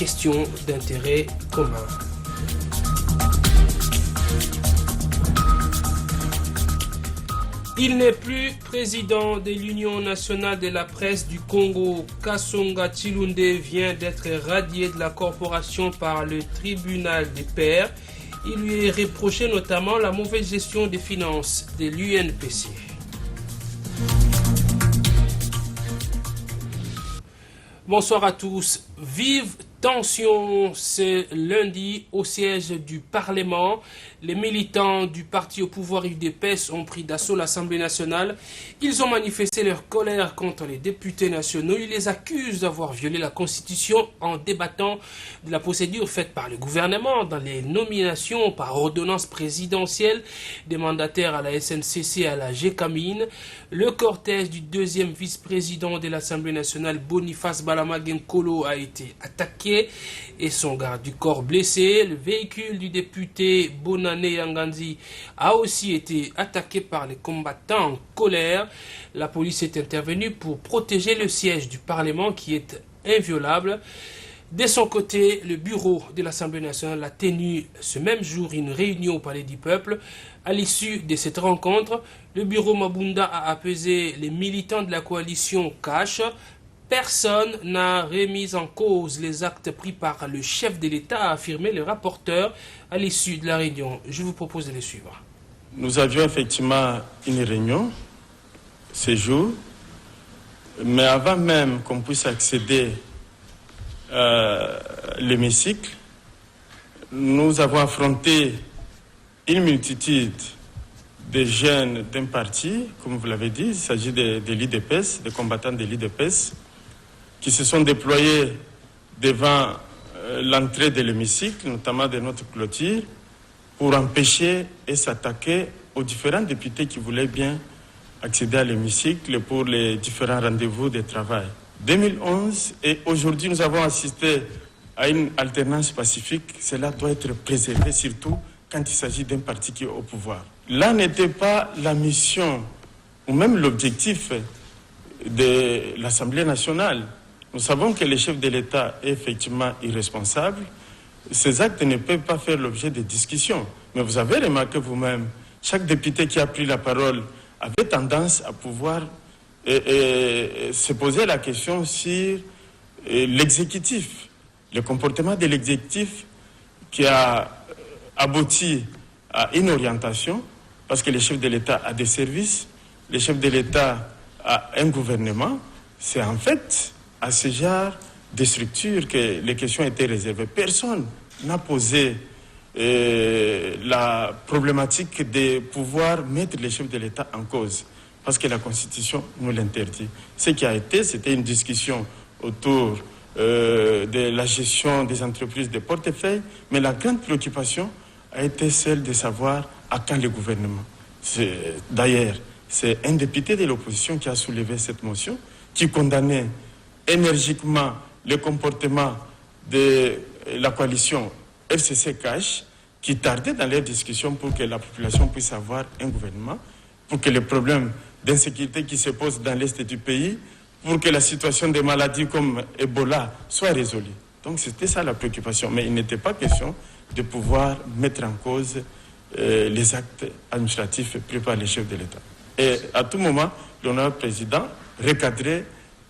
questions d'intérêt commun. Il n'est plus président de l'Union nationale de la presse du Congo. Kasonga Tshilunde vient d'être radié de la corporation par le tribunal des pairs. Il lui est reproché notamment la mauvaise gestion des finances de l'UNPC. Bonsoir à tous. Vive tension ce lundi au siège du Parlement. Les militants du parti au pouvoir UDPS ont pris d'assaut l'Assemblée nationale. Ils ont manifesté leur colère contre les députés nationaux. Ils les accusent d'avoir violé la Constitution en débattant de la procédure faite par le gouvernement dans les nominations par ordonnance présidentielle des mandataires à la SNCC et à la GECAMINE. Le cortège du deuxième vice-président de l'Assemblée nationale, Boniface Balamagenkolo, a été attaqué et son garde du corps blessé. Le véhicule du député Bonane Yanganzi a aussi été attaqué par les combattants en colère. La police est intervenue pour protéger le siège du Parlement qui est inviolable. De son côté, le bureau de l'Assemblée nationale a tenu ce même jour une réunion au Palais du Peuple. À l'issue de cette rencontre, le bureau Mabunda a apaisé les militants de la coalition Cash. Personne n'a remis en cause les actes pris par le chef de l'État, a affirmé le rapporteur à l'issue de la réunion. Je vous propose de les suivre. Nous avions effectivement une réunion ce jour, mais avant même qu'on puisse accéder à l'hémicycle, nous avons affronté une multitude de jeunes d'un parti, comme vous l'avez dit, il s'agit de l'IDPS, des combattants de l'IDPS, qui se sont déployés devant l'entrée de l'hémicycle, notamment de notre clôture, pour empêcher et s'attaquer aux différents députés qui voulaient bien accéder à l'hémicycle pour les différents rendez-vous de travail. 2011 et aujourd'hui, nous avons assisté à une alternance pacifique. Cela doit être préservé, surtout quand il s'agit d'un parti qui est au pouvoir. Là n'était pas la mission ou même l'objectif de l'Assemblée nationale. Nous savons que le chef de l'État est effectivement irresponsable. Ces actes ne peuvent pas faire l'objet de discussions. Mais vous avez remarqué vous-même, chaque député qui a pris la parole avait tendance à pouvoir se poser la question sur l'exécutif, le comportement de l'exécutif qui a abouti à une orientation, parce que le chef de l'État a des services, le chef de l'État a un gouvernement. C'est en fait à ce genre de structures que les questions étaient réservées. Personne n'a posé la problématique de pouvoir mettre les chefs de l'État en cause, parce que la Constitution nous l'interdit. Ce qui a été, c'était une discussion autour de la gestion des entreprises de portefeuille, mais la grande préoccupation a été celle de savoir à quand le gouvernement. D'ailleurs, c'est un député de l'opposition qui a soulevé cette motion, qui condamnait énergiquement le comportement de la coalition FCC-CACH, qui tardait dans les discussions pour que la population puisse avoir un gouvernement, pour que les problèmes d'insécurité qui se posent dans l'est du pays, pour que la situation des maladies comme Ebola soit résolue. Donc c'était ça la préoccupation. Mais il n'était pas question de pouvoir mettre en cause les actes administratifs pris par les chefs de l'État. Et à tout moment, l'honorable président recadrait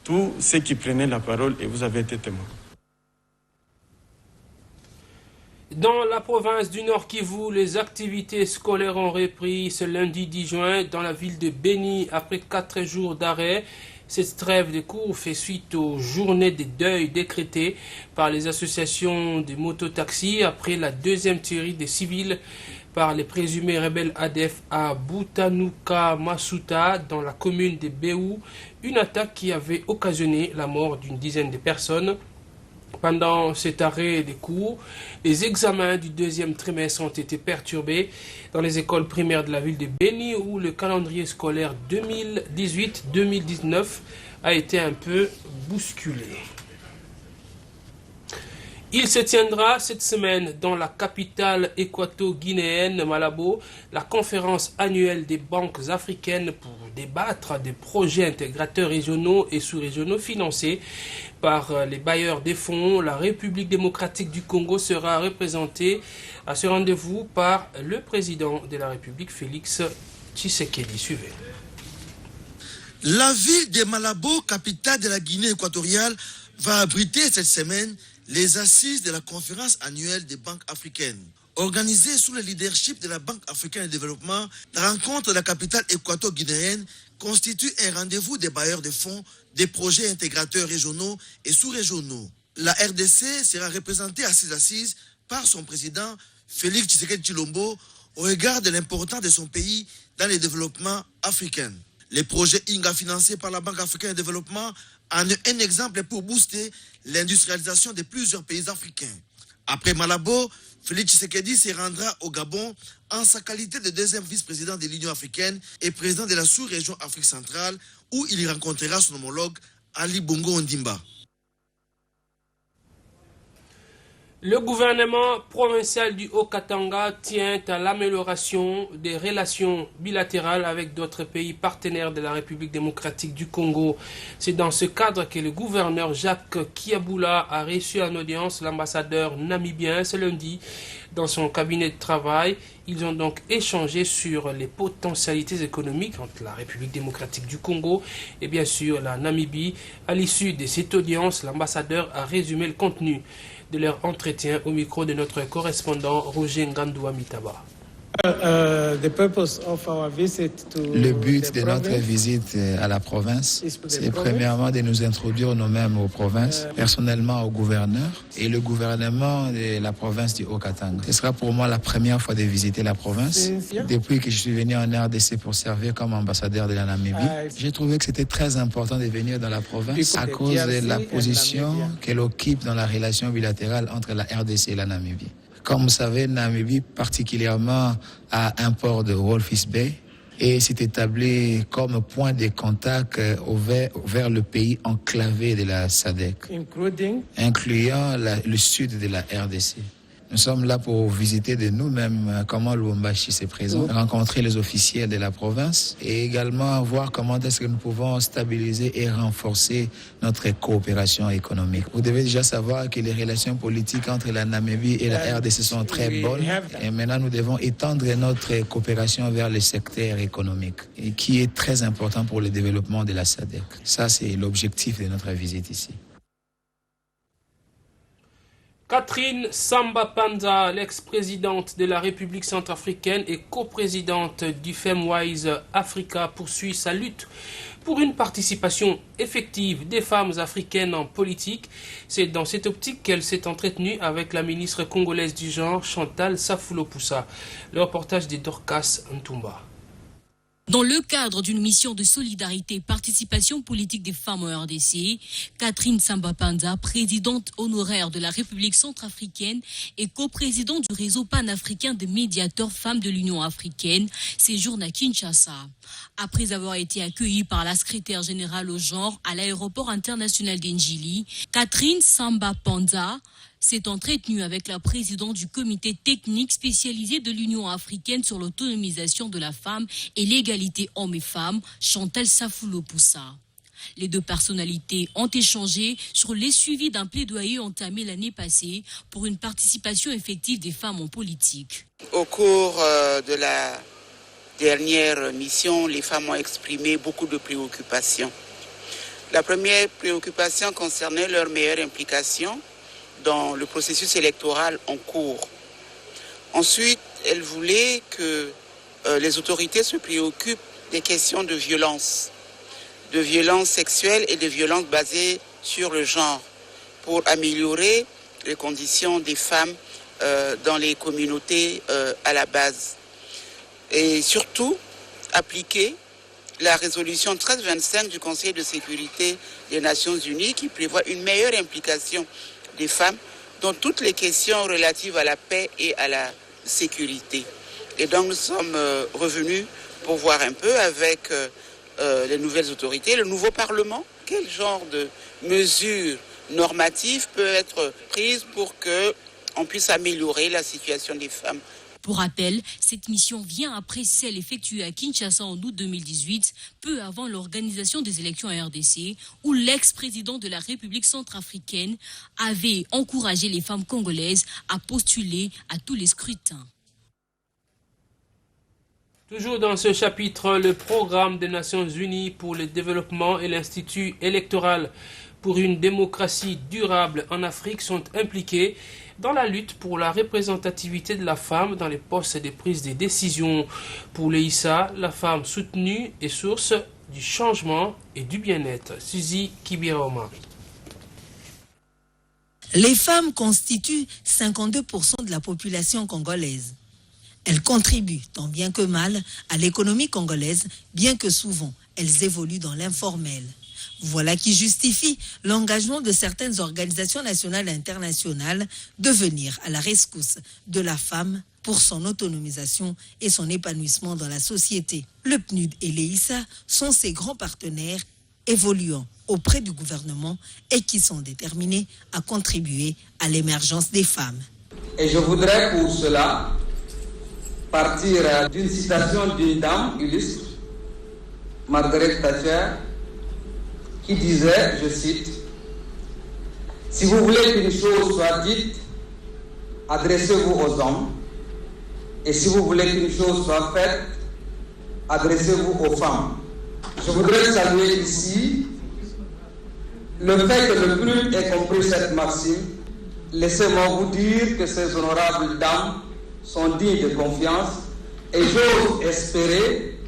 tous ceux qui prenaient la parole et vous avez été témoin. Dans la province du Nord Kivu, les activités scolaires ont repris ce lundi 10 juin dans la ville de Beni après 4 jours d'arrêt. Cette trêve de cours fait suite aux journées de deuil décrétées par les associations de mototaxis après la deuxième tuerie des civils par les présumés rebelles ADF à Butanuka Masuta dans la commune de Béou, une attaque qui avait occasionné la mort d'une dizaine de personnes. Pendant cet arrêt des cours, les examens du deuxième trimestre ont été perturbés dans les écoles primaires de la ville de Beni où le calendrier scolaire 2018-2019 a été un peu bousculé. Il se tiendra cette semaine dans la capitale équato-guinéenne Malabo la conférence annuelle des banques africaines pour débattre des projets intégrateurs régionaux et sous-régionaux financés par les bailleurs des fonds. La République démocratique du Congo sera représentée à ce rendez-vous par le président de la République, Félix Tshisekedi. Suivez. La ville de Malabo, capitale de la Guinée équatoriale, va abriter cette semaine les assises de la conférence annuelle des banques africaines. Organisée sous le leadership de la Banque africaine de développement, la rencontre de la capitale équato-guinéenne constitue un rendez-vous des bailleurs de fonds des projets intégrateurs régionaux et sous-régionaux. La RDC sera représentée à ces assises par son président Félix Tshisekedi Tshilombo au regard de l'importance de son pays dans le développement africain. Les projets INGA financés par la Banque africaine de développement en est un exemple pour booster l'industrialisation de plusieurs pays africains. Après Malabo, Félix Tshisekedi se rendra au Gabon en sa qualité de deuxième vice-président de l'Union africaine et président de la sous-région Afrique centrale, où il rencontrera son homologue Ali Bongo Ondimba. Le gouvernement provincial du Haut-Katanga tient à l'amélioration des relations bilatérales avec d'autres pays partenaires de la République démocratique du Congo. C'est dans ce cadre que le gouverneur Jacques Kiaboula a reçu en audience l'ambassadeur namibien ce lundi dans son cabinet de travail. Ils ont donc échangé sur les potentialités économiques entre la République démocratique du Congo et bien sûr la Namibie. À l'issue de cette audience, l'ambassadeur a résumé le contenu de leur entretien au micro de notre correspondant Roger Ngandoua Mitaba. Le but de notre visite à la province, c'est premièrement de nous introduire nous-mêmes aux provinces, personnellement au gouverneur et le gouvernement de la province du Haut-Katanga. Ce sera pour moi la première fois de visiter la province depuis que je suis venu en RDC pour servir comme ambassadeur de la Namibie. J'ai trouvé que c'était très important de venir dans la province à cause de la position qu'elle occupe dans la relation bilatérale entre la RDC et la Namibie. Comme vous savez, Namibie particulièrement a un port de Walvis Bay et s'est établi comme point de contact vers le pays enclavé de la SADC, incluant le sud de la RDC. Nous sommes là pour visiter de nous-mêmes comment Lubumbashi s'est présent, rencontrer les officiels de la province et également voir comment est-ce que nous pouvons stabiliser et renforcer notre coopération économique. Vous devez déjà savoir que les relations politiques entre la Namibie et la RDC sont très bonnes et maintenant nous devons étendre notre coopération vers le secteur économique et qui est très important pour le développement de la SADC. Ça, c'est l'objectif de notre visite ici. Catherine Samba Panza, l'ex-présidente de la République centrafricaine et coprésidente du FemWise Africa, poursuit sa lutte pour une participation effective des femmes africaines en politique. C'est dans cette optique qu'elle s'est entretenue avec la ministre congolaise du genre, Chantal Safoulo-Poussa. Le reportage de Dorcas Ntumba. Dans le cadre d'une mission de solidarité et participation politique des femmes en RDC, Catherine Samba Panza, présidente honoraire de la République centrafricaine et coprésidente du réseau panafricain des médiateurs femmes de l'Union africaine, séjourne à Kinshasa. Après avoir été accueillie par la secrétaire générale au genre à l'aéroport international d'Njili, Catherine Samba Panza s'est entretenue avec la présidente du comité technique spécialisé de l'Union africaine sur l'autonomisation de la femme et l'égalité hommes et femmes, Chantal Safoulo-Poussa. Les deux personnalités ont échangé sur les suivis d'un plaidoyer entamé l'année passée pour une participation effective des femmes en politique. Au cours de la dernière mission, les femmes ont exprimé beaucoup de préoccupations. La première préoccupation concernait leur meilleure implication dans le processus électoral en cours. Ensuite, elle voulait que les autorités se préoccupent des questions de violence sexuelles et de violence basées sur le genre, pour améliorer les conditions des femmes dans les communautés à la base. Et surtout, appliquer la résolution 1325 du Conseil de sécurité des Nations Unies qui prévoit une meilleure implication des femmes dans toutes les questions relatives à la paix et à la sécurité. Et donc nous sommes revenus pour voir un peu avec les nouvelles autorités, le nouveau Parlement, quel genre de mesures normative peut être prise pour qu'on puisse améliorer la situation des femmes. Pour rappel, cette mission vient après celle effectuée à Kinshasa en août 2018, peu avant l'organisation des élections en RDC, où l'ex-président de la République centrafricaine avait encouragé les femmes congolaises à postuler à tous les scrutins. Toujours dans ce chapitre, le programme des Nations Unies pour le développement et l'Institut électoral pour une démocratie durable en Afrique sont impliqués dans la lutte pour la représentativité de la femme dans les postes de prise de décision. Pour l'EISA, la femme soutenue est source du changement et du bien-être. Suzy Kibira-Omari. Les femmes constituent 52% de la population congolaise. Elles contribuent tant bien que mal à l'économie congolaise, bien que souvent elles évoluent dans l'informel. Voilà qui justifie l'engagement de certaines organisations nationales et internationales de venir à la rescousse de la femme pour son autonomisation et son épanouissement dans la société. Le PNUD et l'EISA sont ses grands partenaires évoluant auprès du gouvernement et qui sont déterminés à contribuer à l'émergence des femmes. Et je voudrais pour cela partir d'une citation d'une dame illustre, Margaret Thatcher, qui disait, je cite, « Si vous voulez qu'une chose soit dite, adressez-vous aux hommes, et si vous voulez qu'une chose soit faite, adressez-vous aux femmes. » Je voudrais saluer ici le fait que le PNUD ait compris cette maxime. Laissez-moi vous dire que ces honorables dames sont dignes de confiance et j'ose espérer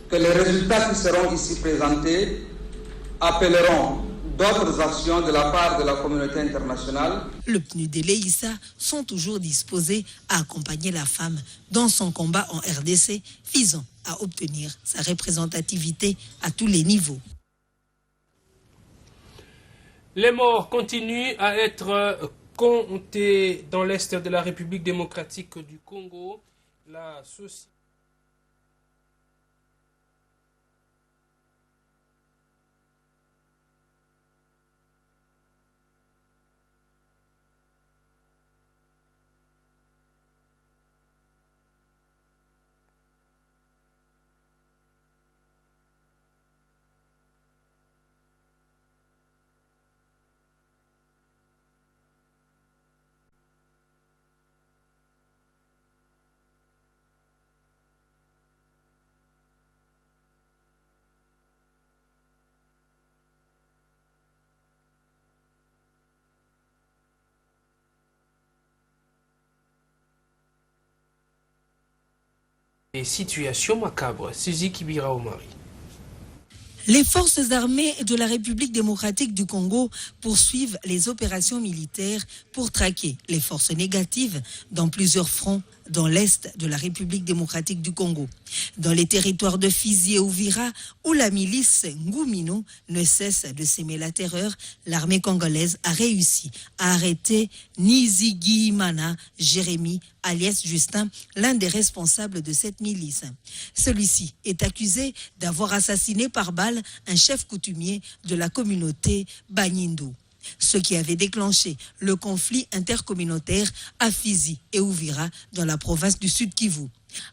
que les résultats qui seront ici présentés appelleront d'autres actions de la part de la communauté internationale. Le PNUD et l'EISA sont toujours disposés à accompagner la femme dans son combat en RDC visant à obtenir sa représentativité à tous les niveaux. Les morts continuent à être comptés dans l'est de la République démocratique du Congo. La société et situation macabre. Suzy Kibira-Omari. Les forces armées de la République démocratique du Congo poursuivent les opérations militaires pour traquer les forces négatives dans plusieurs fronts dans l'est de la République démocratique du Congo. Dans les territoires de Fizi et Uvira, où la milice Ngumino ne cesse de s'aimer la terreur, l'armée congolaise a réussi à arrêter Nizigiyimana Jérémy, alias Justin, l'un des responsables de cette milice. Celui-ci est accusé d'avoir assassiné par balle un chef coutumier de la communauté Banyindu, ce qui avait déclenché le conflit intercommunautaire à Fizi et Uvira dans la province du Sud Kivu.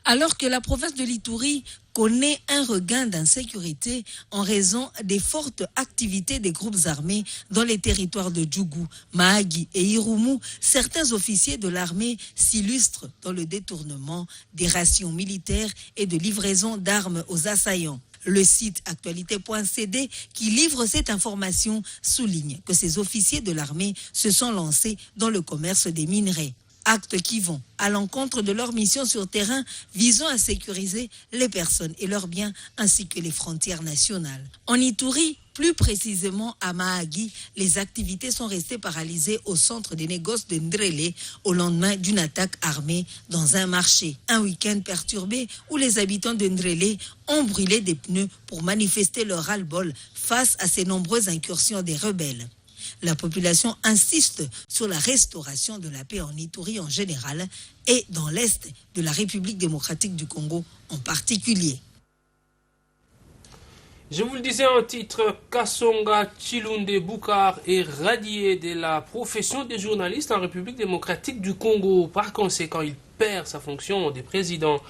Alors que la province de l'Ituri connaît un regain d'insécurité en raison des fortes activités des groupes armés dans les territoires de Djougou, Mahagi et Irumu, certains officiers de l'armée s'illustrent dans le détournement des rations militaires et de livraison d'armes aux assaillants. Le site actualité.cd qui livre cette information souligne que ces officiers de l'armée se sont lancés dans le commerce des minerais. Actes qui vont à l'encontre de leur mission sur terrain visant à sécuriser les personnes et leurs biens ainsi que les frontières nationales. En Ituri, plus précisément à Mahagi, les activités sont restées paralysées au centre des négoces de Ndrele au lendemain d'une attaque armée dans un marché. Un week-end perturbé où les habitants de Ndrele ont brûlé des pneus pour manifester leur ras-le-bol face à ces nombreuses incursions des rebelles. La population insiste sur la restauration de la paix en Ituri en général et dans l'est de la République démocratique du Congo en particulier. Je vous le disais en titre, Kasonga Chilunde Boukar est radié de la profession de journaliste en République démocratique du Congo. Par conséquent, il perd sa fonction de président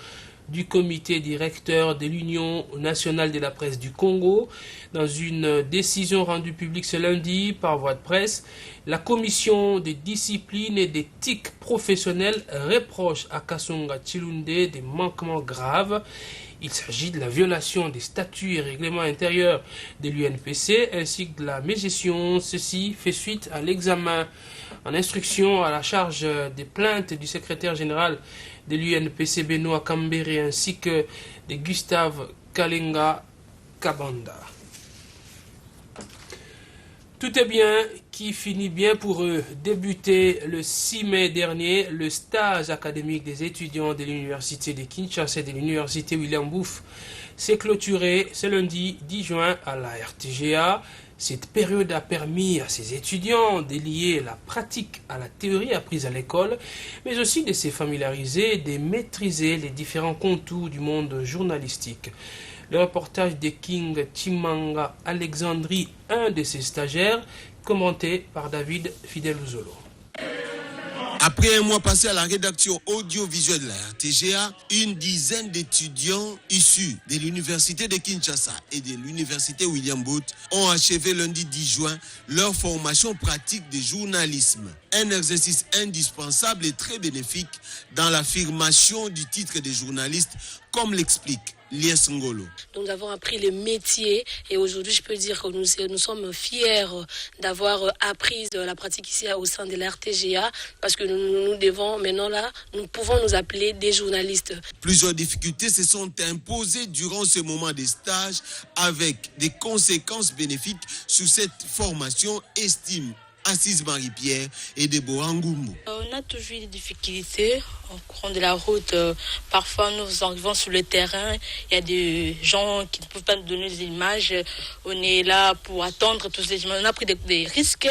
du comité directeur de l'Union nationale de la presse du Congo. Dans une décision rendue publique ce lundi par voie de presse, la commission de discipline et d'éthique professionnelle reproche à Kasonga Chilunde des manquements graves. Il s'agit de la violation des statuts et règlements intérieurs de l'UNPC ainsi que de la mégestion. Ceci fait suite à l'examen en instruction à la charge des plaintes du secrétaire général de l'UNPC Benoît Kambere ainsi que de Gustave Kalenga Kabanda. Tout est bien qui finit bien pour eux. Débuté le 6 mai dernier, le stage académique des étudiants de l'université de Kinshasa et de l'université William Booth s'est clôturé ce lundi 10 juin à la RTGA. Cette période a permis à ces étudiants de lier la pratique à la théorie apprise à l'école, mais aussi de se familiariser et de maîtriser les différents contours du monde journalistique. Le reportage de King Chimanga Alexandrie, un de ses stagiaires, commenté par David Fidel-Uzolo. Après un mois passé à la rédaction audiovisuelle de la RTGA, une dizaine d'étudiants issus de l'université de Kinshasa et de l'université William Booth ont achevé lundi 10 juin leur formation pratique de journalisme. Un exercice indispensable et très bénéfique dans l'affirmation du titre de journaliste, comme l'explique Lies Ngolo. Nous avons appris le métier et aujourd'hui je peux dire que nous sommes fiers d'avoir appris de la pratique ici au sein de l'RTGA parce que nous pouvons nous appeler des journalistes. Plusieurs difficultés se sont imposées durant ce moment de stage avec des conséquences bénéfiques sur cette formation, estime Assise Marie-Pierre et Déborah Ngumbu. On a toujours eu des difficultés au courant de la route. Parfois, nous arrivons sur le terrain. Il y a des gens qui ne peuvent pas nous donner des images. On est là pour attendre tous ces images. On a pris des risques.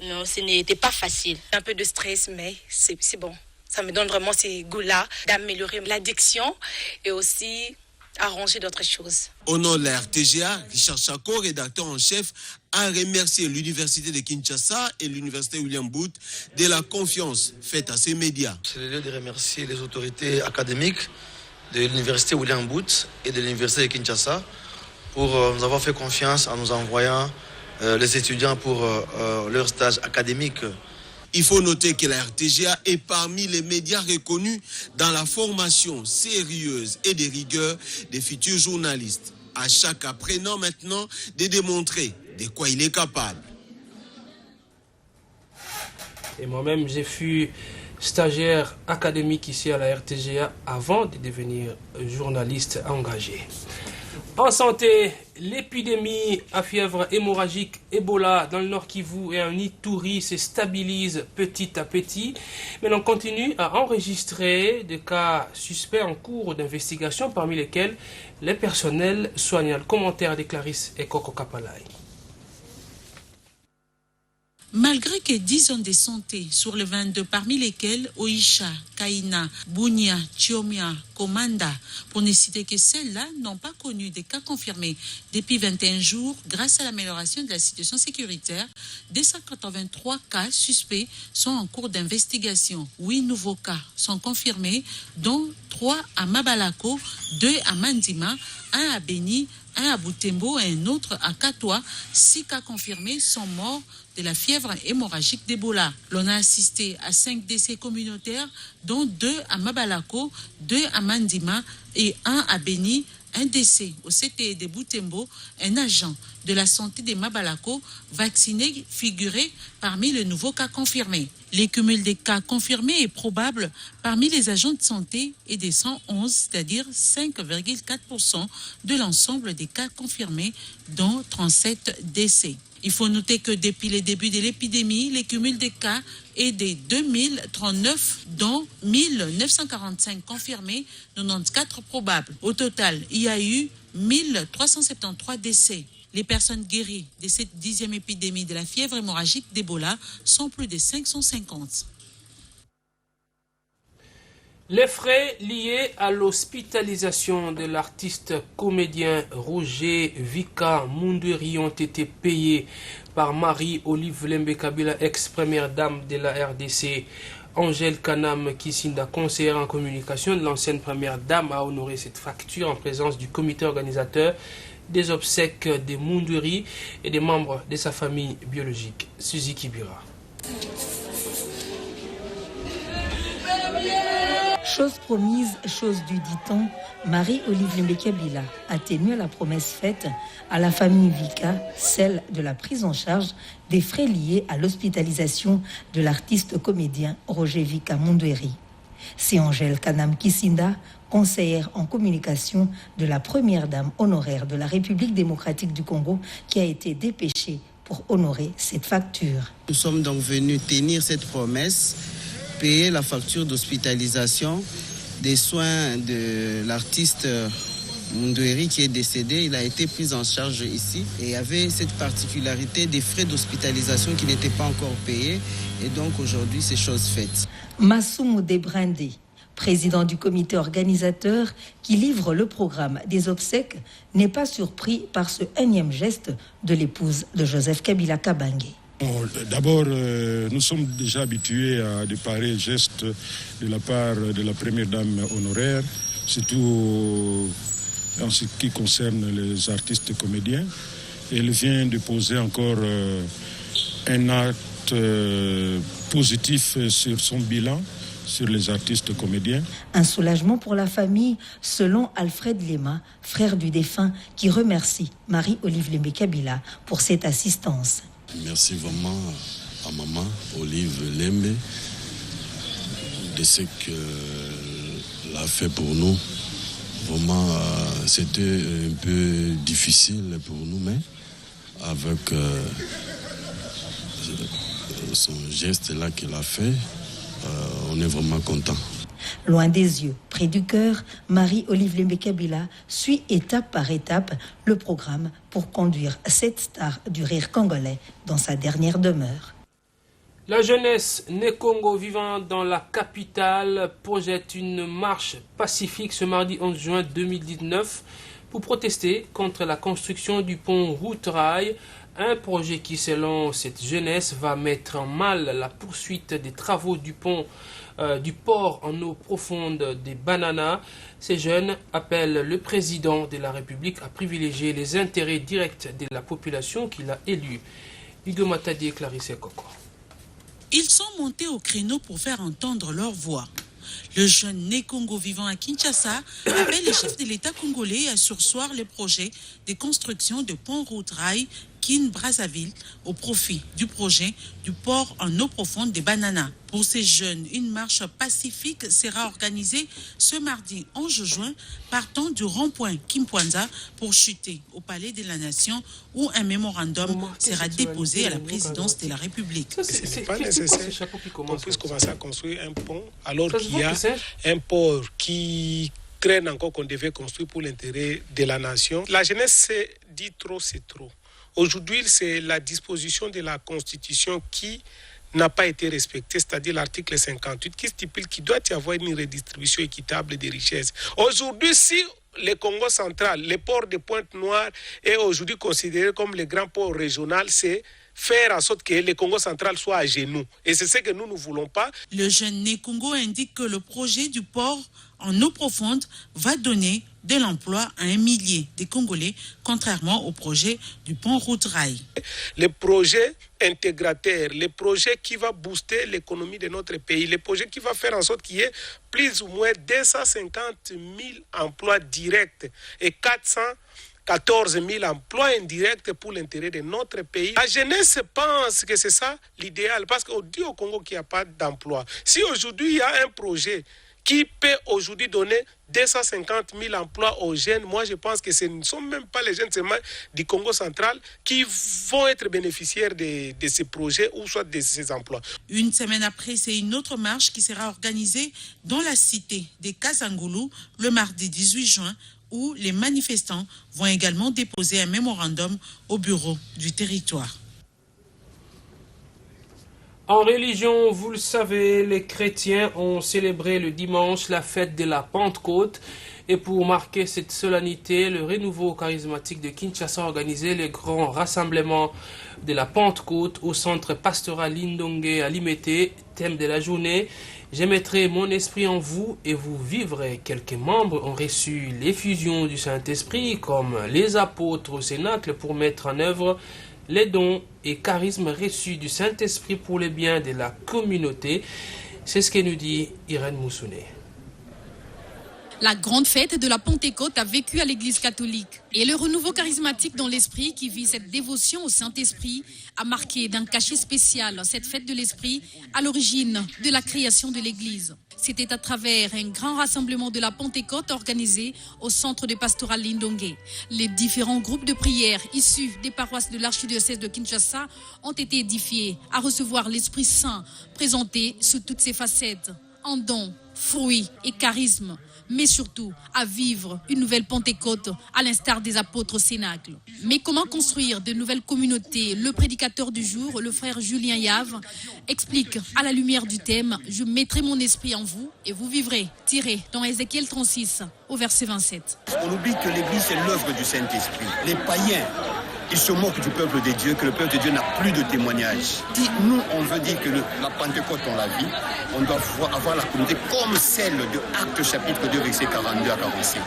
Non, ce n'était pas facile. Un peu de stress, mais c'est bon. Ça me donne vraiment ces goûts-là d'améliorer l'addiction et aussi arranger d'autres choses. Au nom de la RTGA, Richard Chako, rédacteur en chef, a remercié l'université de Kinshasa et l'université William Booth de la confiance faite à ces médias. C'est le lieu de remercier les autorités académiques de l'université William Booth et de l'université de Kinshasa pour nous avoir fait confiance en nous envoyant les étudiants pour leur stage académique. Il faut noter que la RTGA est parmi les médias reconnus dans la formation sérieuse et de rigueur des futurs journalistes. À chaque apprenant maintenant de démontrer de quoi il est capable. Et moi-même, j'ai fui stagiaire académique ici à la RTGA avant de devenir journaliste engagé. En santé, l'épidémie à fièvre hémorragique Ebola dans le Nord Kivu et en Ituri se stabilise petit à petit, mais l'on continue à enregistrer des cas suspects en cours d'investigation, parmi lesquels les personnels soignants. Le commentaire de Clarisse et Coco Kapalai. Malgré que 10 zones de santé sur les 22, parmi lesquelles Oisha, Kaina, Bunia, Chiomia, Komanda, pour ne citer que celles-là, n'ont pas connu des cas confirmés depuis 21 jours grâce à l'amélioration de la situation sécuritaire. 283 cas suspects sont en cours d'investigation. 8 nouveaux cas sont confirmés, dont 3 à Mabalako, 2 à Mandima, 1 à Beni, 1 à Butembo et un autre à Katoa. 6 cas confirmés sont morts de la fièvre hémorragique d'Ebola. L'on a assisté à 5 décès communautaires, dont 2 à Mabalako, 2 à Mandima et 1 à Beni. Un décès au CTE de Butembo, un agent de la santé de Mabalako vacciné figurait parmi les nouveaux cas confirmés. Les cumuls des cas confirmés est probable parmi les agents de santé et des 111, c'est-à-dire 5,4% de l'ensemble des cas confirmés, dont 37 décès. Il faut noter que depuis le début de l'épidémie, les cumuls des cas est de 2039, dont 1945 confirmés, 94 probables. Au total, il y a eu 1373 décès. Les personnes guéries de cette 10e épidémie de la fièvre hémorragique d'Ebola sont plus de 550. Les frais liés à l'hospitalisation de l'artiste comédien Roger Vika Munderi ont été payés par Marie-Olive Lembe Kabila, ex-première dame de la RDC. Angèle Kanam Kisinda, conseillère en communication de l'ancienne première dame, a honoré cette facture en présence du comité organisateur des obsèques de Munderi et des membres de sa famille biologique. Suzy Kibira. Chose promise, chose due, dit-on, Marie-Olive Lembe Kabila a tenu à la promesse faite à la famille Vika, celle de la prise en charge des frais liés à l'hospitalisation de l'artiste comédien Roger Vika Munderi. C'est Angèle Kanam Kisinda, conseillère en communication de la première dame honoraire de la République démocratique du Congo, qui a été dépêchée pour honorer cette facture. Nous sommes donc venus tenir cette promesse, payer la facture d'hospitalisation des soins de l'artiste Munderi qui est décédé. Il a été pris en charge ici et il y avait cette particularité des frais d'hospitalisation qui n'étaient pas encore payés, et donc aujourd'hui c'est chose faite. Massoumou Debrindé, président du comité organisateur qui livre le programme des obsèques, n'est pas surpris par ce énième geste de l'épouse de Joseph Kabila Kabange. D'abord, nous sommes déjà habitués à de pareils gestes de la part de la première dame honoraire, surtout en ce qui concerne les artistes comédiens. Elle vient de poser encore un acte positif sur son bilan, sur les artistes comédiens. Un soulagement pour la famille, selon Alfred Lema, frère du défunt, qui remercie Marie-Olive Lembe Kabila pour cette assistance. Merci vraiment à maman Olive Lembe de ce qu'elle a fait pour nous. Vraiment, c'était un peu difficile pour nous, mais avec son geste-là qu'elle a fait, on est vraiment content. Loin des yeux, près du cœur, Marie-Olive Lembe Kabila suit étape par étape le programme pour conduire cette star du rire congolais dans sa dernière demeure. La jeunesse né-Congo vivant dans la capitale projette une marche pacifique ce mardi 11 juin 2019 pour protester contre la construction du pont route-rail, un projet qui, selon cette jeunesse, va mettre en mal la poursuite des travaux du pont du port en eau profonde des Bananas. Ces jeunes appellent le président de la République à privilégier les intérêts directs de la population qu'il a élue. Hugo Matadi et Clarisse Koko. Ils sont montés au créneau pour faire entendre leur voix. Le jeune né-Congo vivant à Kinshasa appelle les chefs de l'État congolais à surseoir les projets de construction de pont-route-rail Kin-Brazzaville au profit du projet du port en eau profonde des Bananas. Pour ces jeunes, une marche pacifique sera organisée ce mardi 11 juin partant du rond-point Kimpwanza pour chuter au Palais de la Nation où un mémorandum sera déposé à la présidence de la République. Ce n'est pas nécessaire qu'on puisse commencer à construire un pont alors qu'il y a un port qui traîne encore qu'on devait construire pour l'intérêt de la nation. La jeunesse s'est dit trop, c'est trop. Aujourd'hui, c'est la disposition de la Constitution qui n'a pas été respectée, c'est-à-dire l'article 58 qui stipule qu'il doit y avoir une redistribution équitable des richesses. Aujourd'hui, si le Congo central, le port de Pointe-Noire est aujourd'hui considéré comme le grand port régional, c'est faire en sorte que le Congo central soit à genoux. Et c'est ce que nous ne voulons pas. Le jeune né-Congo indique que le projet du port en eau profonde va donner de l'emploi à 1 millier de Congolais, contrairement au projet du pont route-rail. Les projets intégrateurs, les projets qui vont booster l'économie de notre pays, les projets qui vont faire en sorte qu'il y ait plus ou moins 250 000 emplois directs et 414 000 emplois indirects pour l'intérêt de notre pays. La jeunesse pense que c'est ça l'idéal, parce qu'on dit au Congo qu'il n'y a pas d'emploi. Si aujourd'hui il y a un projet qui peut aujourd'hui donner 250 000 emplois aux jeunes, moi je pense que ce ne sont même pas les jeunes seulement du Congo central qui vont être bénéficiaires de ces projets ou soit de ces emplois. Une semaine après, c'est une autre marche qui sera organisée dans la cité des Kasangulu le mardi 18 juin, où les manifestants vont également déposer un mémorandum au bureau du territoire. En religion, vous le savez, les chrétiens ont célébré le dimanche la fête de la Pentecôte. Et pour marquer cette solennité, le renouveau charismatique de Kinshasa a organisé le grand rassemblement de la Pentecôte au centre pastoral Lindongue à Limete. Thème de la journée, je mettrai mon esprit en vous et vous vivrez. Quelques membres ont reçu l'effusion du Saint-Esprit comme les apôtres au Cénacle pour mettre en œuvre les dons et charismes reçus du Saint-Esprit pour le bien de la communauté. C'est ce que nous dit Irène Moussouné. La grande fête de la Pentecôte a vécu à l'Église catholique. Et le renouveau charismatique dans l'esprit qui vit cette dévotion au Saint-Esprit a marqué d'un cachet spécial cette fête de l'Esprit à l'origine de la création de l'Église. C'était à travers un grand rassemblement de la Pentecôte organisé au centre de pastoral Lindongue. Les différents groupes de prière issus des paroisses de l'archidiocèse de Kinshasa ont été édifiés à recevoir l'Esprit Saint présenté sous toutes ses facettes, en dons, fruits et charismes, mais surtout à vivre une nouvelle Pentecôte à l'instar des apôtres au Cénacle. Mais comment construire de nouvelles communautés? Le prédicateur du jour, le frère Julien Yave, explique à la lumière du thème « Je mettrai mon esprit en vous et vous vivrez », tiré dans Ézéchiel 36 au verset 27. On oublie que l'Église est l'œuvre du Saint-Esprit. Les païens, ils se moquent du peuple de Dieu, que le peuple de Dieu n'a plus de témoignages. Si nous, on veut dire que la Pentecôte, on la vit, on doit avoir la communauté comme celle de Actes chapitre 2, verset 42 à 47,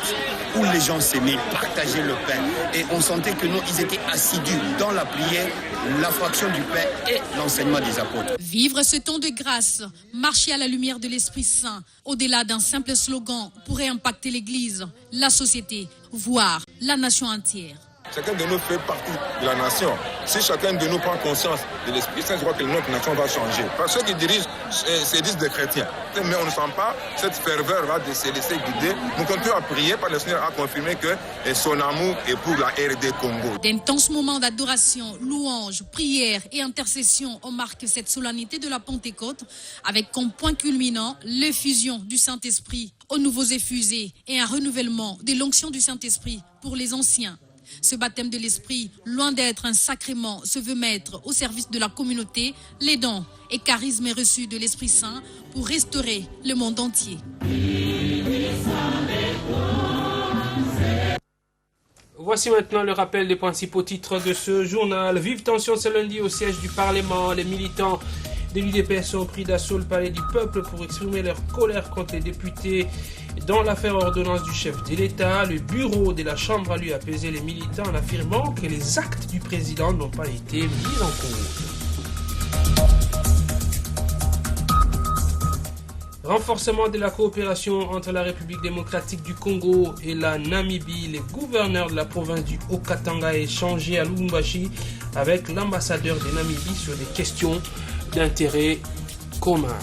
où les gens s'aimaient, partageaient le pain. Et on sentait que nous, ils étaient assidus dans la prière, la fraction du pain et l'enseignement des apôtres. Vivre ce temps de grâce, marcher à la lumière de l'Esprit Saint, au-delà d'un simple slogan, pourrait impacter l'Église, la société, voire la nation entière. Chacun de nous fait partie de la nation. Si chacun de nous prend conscience de l'Esprit Saint, je crois que notre nation va changer. Parce que ceux qui dirigent se disent des chrétiens. Mais on ne sent pas cette ferveur de se laisser guider. Nous continuons à prier, par le Seigneur a confirmé que son amour est pour la RD Congo. D'intenses moments d'adoration, louange, prière et intercession ont marqué cette solennité de la Pentecôte, avec comme point culminant l'effusion du Saint-Esprit aux nouveaux effusés et un renouvellement de l'onction du Saint-Esprit pour les anciens. Ce baptême de l'Esprit, loin d'être un sacrement, se veut mettre au service de la communauté les dons et charismes reçus de l'Esprit Saint pour restaurer le monde entier. Voici maintenant le rappel des principaux titres de ce journal. Vive tension ce lundi au siège du Parlement. Les militants de l'UDPS ont pris d'assaut le palais du peuple pour exprimer leur colère contre les députés dans l'affaire ordonnance du chef de l'État. Le bureau de la Chambre a lui apaisé les militants en affirmant que les actes du président n'ont pas été mis en cause. Renforcement de la coopération entre la République démocratique du Congo et la Namibie. Les gouverneurs de la province du Haut-Katanga ont échangé à Lubumbashi avec l'ambassadeur de Namibie sur des questions d'intérêt commun.